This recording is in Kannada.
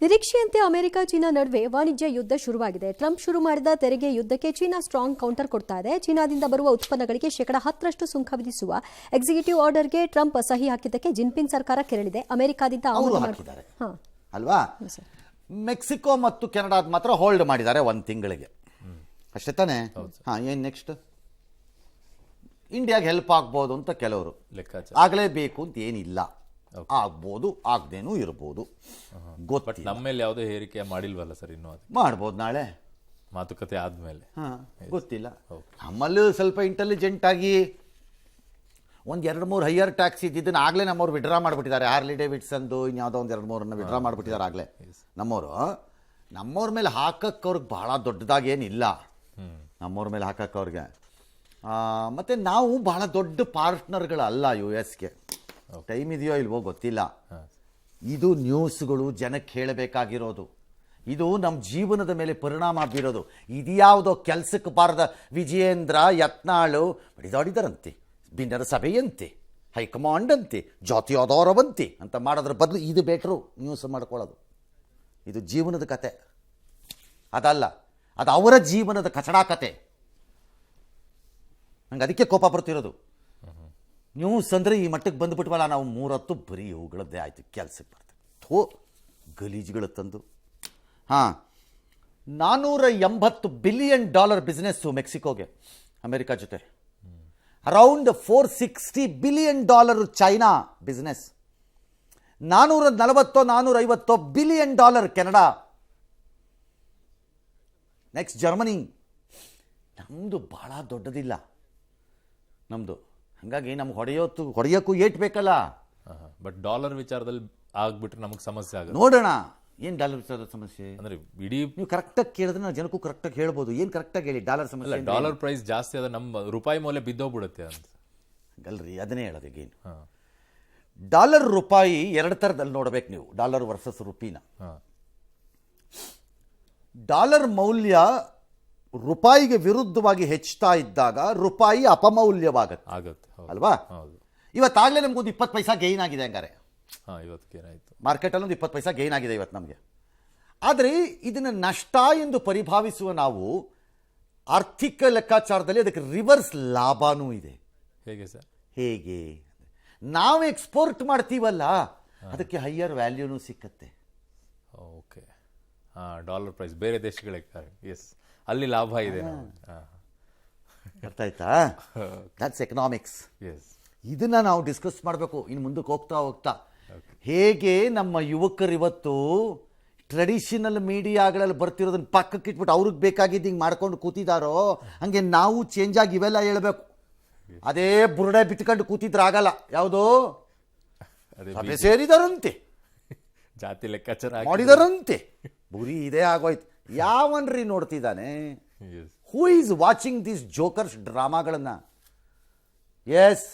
ನಿರೀಕ್ಷೆಯಂತೆ ಅಮೆರಿಕ ಚೀನಾ ನಡುವೆ ವಾಣಿಜ್ಯ ಯುದ್ಧ ಶುರುವಾಗಿದೆ. ಟ್ರಂಪ್ ಶುರು ಮಾಡಿದ ತೆರಿಗೆ ಯುದ್ಧಕ್ಕೆ ಚೀನಾ ಸ್ಟ್ರಾಂಗ್ ಕೌಂಟರ್ ಕೊಡ್ತಾ ಇದೆ. ಚೀನಾದಿಂದ ಬರುವ ಉತ್ಪನ್ನಗಳಿಗೆ 10% ಸುಂಕ ವಿಧಿಸುವ ಎಕ್ಸಿಕ್ಯೂಟಿವ್ ಆರ್ಡರ್ಗೆ ಟ್ರಂಪ್ ಸಹಿ ಹಾಕಿದ್ದಕ್ಕೆ ಜಿನ್ಪಿಂಗ್ ಸರ್ಕಾರ ಕೆರಳಿದೆ. ಅಮೆರಿಕದಿಂದ ಆಮದು ಮಾಡಿದ್ದಾರೆ ಅಲ್ವಾ? ಮೆಕ್ಸಿಕೋ ಮತ್ತು ಕೆನಡಾದ ಮಾತ್ರ ಹೋಲ್ಡ್ ಮಾಡಿದ್ದಾರೆ 1 ತಿಂಗಳಿಗೆ ಅಷ್ಟೇ ತಾನೆ. ಏನ್ ನೆಕ್ಸ್ಟ್? ಇಂಡಿಯಾಗೆ ಹೆಲ್ಪ್ ಆಗ್ಬೋದು ಅಂತ ಕೆಲವರು ಆಗಲೇಬೇಕು ಅಂತ ಏನಿಲ್ಲ, ಆಗ್ಬೋದು ಆಗದೇನೂ ಇರ್ಬೋದು, ಗೊತ್ತಿಲ್ಲ. ನಮ್ಮೇಲೆ ಯಾವುದೇ ಹೇರಿಕೆ ಮಾಡಿಲ್ವಲ್ಲ ಸರ್, ಇನ್ನೂ ಅದು ಮಾಡ್ಬೋದು ನಾಳೆ ಮಾತುಕತೆ ಆದ್ಮೇಲೆ. ಗೊತ್ತಿಲ್ಲ. ನಮ್ಮಲ್ಲೂ ಸ್ವಲ್ಪ ಇಂಟೆಲಿಜೆಂಟ್ ಆಗಿ 1-2-3 ಹೈಯರ್ ಟ್ಯಾಕ್ಸ್ ಇದ್ದಿದ್ದನ್ನು ಆಗಲೇ ನಮ್ಮವ್ರು ವಿಡ್ರಾ ಮಾಡಿಬಿಟ್ಟಿದ್ದಾರೆ. ಹಾರ್ಲಿ ಡೇವಿಡ್ಸನ್ದು ಇನ್ಯಾವುದೋ 1-2-3 ವಿಡ್ರಾ ಮಾಡಿಬಿಟ್ಟಿದ್ದಾರೆ ಆಗಲೇ ನಮ್ಮವರು. ನಮ್ಮವ್ರ ಮೇಲೆ ಹಾಕಕ್ಕೆ ಅವ್ರಿಗೆ ಬಹಳ ದೊಡ್ಡದಾಗಿ ಏನಿಲ್ಲ, ನಮ್ಮವ್ರ ಮೇಲೆ ಹಾಕಕ್ಕೆ ಅವ್ರಿಗೆ. ಮತ್ತು ನಾವು ಬಹಳ ದೊಡ್ಡ ಪಾರ್ಟ್ನರ್ಗಳಲ್ಲ US-ಗೆ. ಟೈಮ್ ಇದೆಯೋ ಇಲ್ವೋ ಗೊತ್ತಿಲ್ಲ. ಇದು ನ್ಯೂಸ್ಗಳು ಜನಕ್ಕೆ ಹೇಳಬೇಕಾಗಿರೋದು, ಇದು ನಮ್ಮ ಜೀವನದ ಮೇಲೆ ಪರಿಣಾಮ ಬೀರೋದು. ಇದ್ಯಾವುದೋ ಕೆಲಸಕ್ಕೆ ಬಾರದ ವಿಜಯೇಂದ್ರ ಯತ್ನಾಳು ಬಡಿದಾಡಿದರಂತೆ, ಬಿನ್ನರ ಸಭೆಯಂತೆ, ಹೈಕಮಾಂಡ್ ಅಂತೆ, ಜಾತಿಯಾದವರವಂತೆ ಅಂತ ಮಾಡೋದ್ರ ಬದಲು ಇದು ಬೇಟ್ರು ನ್ಯೂಸ್ ಮಾಡ್ಕೊಳ್ಳೋದು. ಇದು ಜೀವನದ ಕತೆ ಅದಲ್ಲ, ಅದು ಅವರ ಜೀವನದ ಕಚಡಾ ಕತೆ. ನಂಗೆ ಅದಕ್ಕೆ ಕೋಪ ಬರ್ತಿರೋದು. ನ್ಯೂಸ್ ಅಂದರೆ ಈ ಮಟ್ಟಕ್ಕೆ ಬಂದುಬಿಟ್ವಲ್ಲ ನಾವು, 3 ಹೊತ್ತು ಬರೀ ಇವುಗಳದ್ದೇ ಆಯಿತು, ಕೆಲಸಕ್ಕೆ ಬರ್ತದೆ ಗಲೀಜುಗಳು ತಂದು. $480 ಬಿಲಿಯನ್ ಬಿಸ್ನೆಸ್ಸು ಮೆಕ್ಸಿಕೋಗೆ ಅಮೆರಿಕ ಜೊತೆ. Around $460 billion China business. $440-450 billion Canada. Next Germany. ನಮ್ಮದು ಭಾಳ ದೊಡ್ಡದಿಲ್ಲ ನಮ್ಮದು, ಹಾಗಾಗಿ ನಮ್ಗೆ ಹೊಡೆಯೋಕ್ಕೂ ಏಟ್ ಬೇಕಲ್ಲ. ಬಟ್ ಡಾಲರ್ ವಿಚಾರದಲ್ಲಿ ಆಗ್ಬಿಟ್ರೆ ನಮಗೆ ಸಮಸ್ಯೆ ಆಗುತ್ತೆ. ನೋಡೋಣ ಏನು ಡಾಲರ್ ವಿಚಾರದ ಸಮಸ್ಯೆ ಅಂದ್ರೆ ಇಡೀ ನೀವು ಕರೆಕ್ಟಾಗಿ ಕೇಳಿದ್ರೆ ನಾವು ಜನಕ್ಕೂ ಕರೆಕ್ಟಾಗಿ ಹೇಳ್ಬೋದು. ಏನು ಕರೆಕ್ಟಾಗಿ ಹೇಳಿ ಡಾಲರ್ ಸಮಸ್ಯೆ? ಡಾಲರ್ ಪ್ರೈಸ್ ಜಾಸ್ತಿ ಆದ ನಮ್ಮ ರೂಪಾಯಿ ಮೌಲ್ಯ ಬಿದ್ದೋಗ್ಬಿಡುತ್ತೆ ಅಂತ ಅಲ್ರಿ, ಅದನ್ನೇ ಹೇಳೋದು. ಈಗೇನು ಡಾಲರ್ ರೂಪಾಯಿ 2 ಥರದಲ್ಲಿ ನೋಡ್ಬೇಕು ನೀವು, ಡಾಲರ್ ವರ್ಸಸ್ ರುಪಿನ. ಡಾಲರ್ ಮೌಲ್ಯ ರೂಪಾಯಿಗೆ ವಿರುದ್ಧವಾಗಿ ಹೆಚ್ಚುತ್ತಾ ಇದ್ದಾಗ ರೂಪಾಯಿ ಅಪಮೌಲ್ಯವಾಗುತ್ತೆ ಅಲ್ವಾ? ಇವತ್ತಾಗಲೇ ನಮಗೊಂದು 20 ಪೈಸಾ ಗೈನ್ ಆಗಿದೆ. ಹಂಗಾರೆ ಮಾರ್ಕೆಟಲ್ಲಿ ಒಂದು 20 ಪೈಸಾ ಗೈನ್ ಆಗಿದೆ ಇವತ್ತು ನಮಗೆ. ಆದರೆ ಇದನ್ನು ನಷ್ಟ ಎಂದು ಪರಿಭಾವಿಸುವ ನಾವು ಆರ್ಥಿಕ ಲೆಕ್ಕಾಚಾರದಲ್ಲಿ ಅದಕ್ಕೆ ರಿವರ್ಸ್ ಲಾಭನೂ ಇದೆ. ಹೇಗೆ ಸರ್? ಹೇಗೆ? ನಾವು ಎಕ್ಸ್ಪೋರ್ಟ್ ಮಾಡ್ತೀವಲ್ಲ, ಅದಕ್ಕೆ ಹೈಯರ್ ವ್ಯಾಲ್ಯೂನೂ ಸಿಕ್ಕತ್ತೆ. ಓಕೆ, ಡಾಲರ್ ಪ್ರೈಸ್ ಬೇರೆ ದೇಶಗಳಿಗೆ ಎಸ್ ಅಲ್ಲಿ ಲಾಭ ಇದೆ. ಅರ್ಥ ಆಯ್ತಾ? That's economics. ಇದನ್ನ ನಾವು ಡಿಸ್ಕಸ್ ಮಾಡಬೇಕು ಇನ್ನು ಮುಂದಕ್ಕೆ ಹೋಗ್ತಾ. ಹೇಗೆ ನಮ್ಮ ಯುವಕರು ಇವತ್ತು ಟ್ರೆಡಿಷನಲ್ ಮೀಡಿಯಾಗಳಲ್ಲಿ ಬರ್ತಿರೋದನ್ನ ಪಕ್ಕಕ್ಕೆ ಇಟ್ಬಿಟ್ಟು ಅವ್ರಿಗೆ ಬೇಕಾಗಿದ್ದು ಹಿಂಗೆ ಮಾಡ್ಕೊಂಡು ಕೂತಿದ್ದಾರೋ, ಹಂಗೆ ನಾವು ಚೇಂಜ್ ಆಗಿ ಇವೆಲ್ಲ ಹೇಳ್ಬೇಕು. ಅದೇ ಬುರುಡೆ ಬಿಟ್ಕೊಂಡು ಕೂತಿದ್ರಾಗಲ್ಲ. ಯಾವುದೋ ಸಭೆ ಸೇರಿದಾರಂತೆ, ಜಾತಿ ಲೆಕ್ಕಾಚಾರ ಮಾಡಿದಾರಂತೆ, ಬುರಿ ಇದೇ ಆಗೋಯ್ತು. ಯಾವನ್ರಿ ನೋಡ್ತಿದ್ದಾನೆ? Who is watching these jokers ಡ್ರಾಮಾಗಳನ್ನ? ಎಸ್,